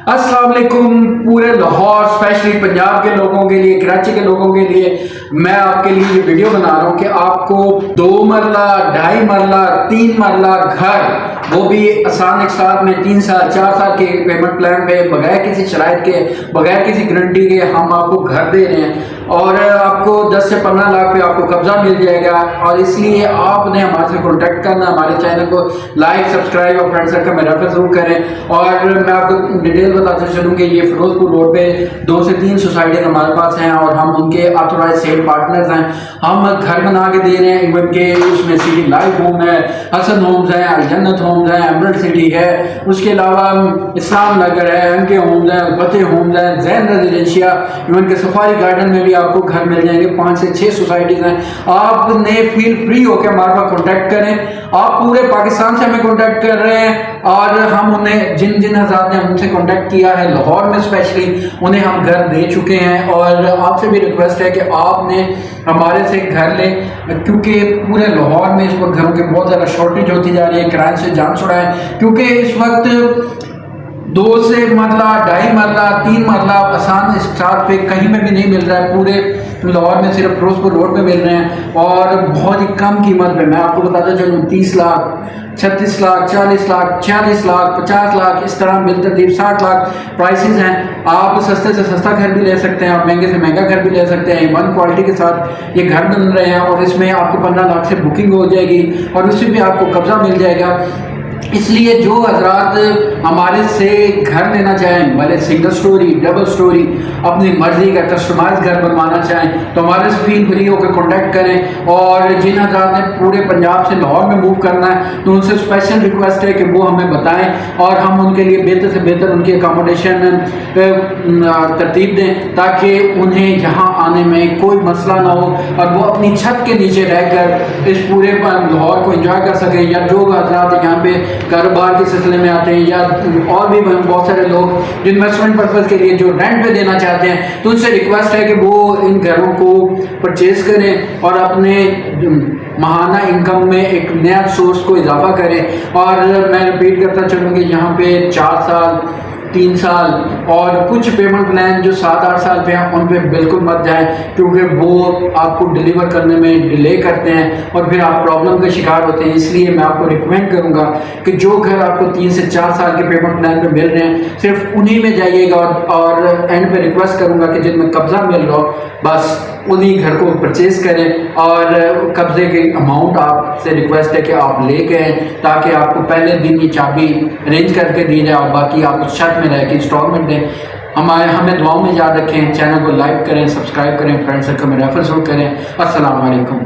अस्सलाम वालेकुम। पूरे लाहौर स्पेशली पंजाब के लोगों के लिए, कराची के लोगों के लिए मैं आपके लिए ये वीडियो बना रहा हूँ कि आपको 2 मरला, 2.5 मरला, 3 मरला घर, वो भी आसान एक साथ में 3 साल 4 साल के पेमेंट प्लान पे, बगैर किसी शराइत के, बगैर किसी गारंटी के हम आपको घर दे रहे हैं और आपको 10 से 15 लाख पे आपको कब्जा मिल जाएगा। और इसलिए आपने हमारे से कॉन्टैक्ट करना, हमारे चैनल को लाइक, सब्सक्राइब और फ्रेंड सर्कल में रेफर जरूर करें। और मैं आपको डिटेल बताते चलूँ कि ये फिरोजपुर रोड पे 2 से 3 सोसाइटीज हमारे पास हैं और हम उनके ऑथराइज सेल पार्टनर्स हैं। हम घर बना के दे रहे हैं, इवन के उसमें सिटी लाइफ होम है, हसन होम्स है, अलजन्नत होम्स है, एमरल्ड सिटी है, उसके अलावा इस्लाम नगर है, एमके होम्स है, फतेह होम्स है, जैन रेजिडेंशिया, इवन के सफारी गार्डन में भी आपको घर मिल जाएंगे। 5 से 6 सोसाइटीज हैं। आपने फील फ्री होकर हमारे पास कॉन्टैक्ट करें। आप पूरे पाकिस्तान से हमें कॉन्टैक्ट कर रहे हैं और हम उन्हें जिन जिन हज़रात ने हमसे कॉन्टैक्ट किया है लाहौर में स्पेशली, उन्हें हम घर दे चुके हैं। और आपसे भी रिक्वेस्ट है कि आपने हमारे से घर लें, क्योंकि पूरे लाहौर में इस वक्त घरों की बहुत ज़्यादा शॉर्टेज होती जा रही है। किराए से जान छुड़ाएं, क्योंकि इस वक्त 2 से मरला, 2.5 मरला, 3 मरला आसान स्टार्ट पे कहीं में भी नहीं मिल रहा है। पूरे लाहौर में सिर्फ फिरोजपुर रोड पे मिल रहे हैं और बहुत ही कम कीमत पे। मैं आपको बताता चलूँ 30 लाख, 36 लाख, 40 लाख, 46 लाख, 50 लाख, इस तरह मिलते 60 लाख प्राइसेस हैं। आप सस्ते से सस्ता घर भी ले सकते हैं और महंगे से महंगा घर भी ले सकते हैं। 1 क्वालिटी के साथ ये घर बन रहे हैं और इसमें आपको 15 लाख से बुकिंग हो जाएगी और उससे भी आपको कब्जा मिल जाएगा। इसलिए जो हजरात हमारे से घर लेना चाहें, भले सिंगल स्टोरी, डबल स्टोरी, अपनी मर्जी का कस्टमाइज घर बनवाना चाहें, तो हमारे से फील फ्री होकर कॉन्टैक्ट करें। और जिन हजरात ने पूरे पंजाब से लाहौर में मूव करना है, तो उनसे स्पेशल रिक्वेस्ट है कि वो हमें बताएं और हम उनके लिए बेहतर से बेहतर उनकी अकोमोडेशन तरतीब दें, ताकि उन्हें यहाँ आने में कोई मसला ना हो और वो अपनी छत के नीचे रहकर इस पूरे लाहौर को एंजॉय कर सकें। या जो हजरात यहाँ पे कारोबार के सिलसिले में आते हैं या और भी बहुत सारे लोग जो इन्वेस्टमेंट पर्पज़ के लिए जो रेंट पे देना चाहते हैं, तो उनसे रिक्वेस्ट है कि वो इन घरों को परचेज करें और अपने माहाना इनकम में एक नया सोर्स को इजाफा करें। और मैं रिपीट करता चलूँ कि यहाँ पे 4 साल, 3 साल और कुछ पेमेंट प्लान जो 7-8 साल पे हैं, उन पे बिल्कुल मत जाएं, क्योंकि वो आपको डिलीवर करने में डिले करते हैं और फिर आप प्रॉब्लम का शिकार होते हैं। इसलिए मैं आपको रिकमेंड करूंगा कि जो घर आपको 3 से 4 साल के पेमेंट प्लान पे मिल रहे हैं, सिर्फ उन्हीं में जाइएगा। और एंड पे रिक्वेस्ट करूंगा कि जिनमें कब्जा मिल रहा हो, बस उन्हीं घर को परचेज करें। और कब्जे की अमाउंट आपसे रिक्वेस्ट है कि आप ले गए, ताकि आपको पहले दिन ही चाबी अरेंज करके दी जाए और बाकी आप उस शर्त में रह के इंस्टॉलमेंट दें। हमें दुआओं में याद रखें। चैनल को लाइक करें, सब्सक्राइब करें, फ्रेंड सर्कल में रेफर जरूर करें। अस्सलाम वालेकुम।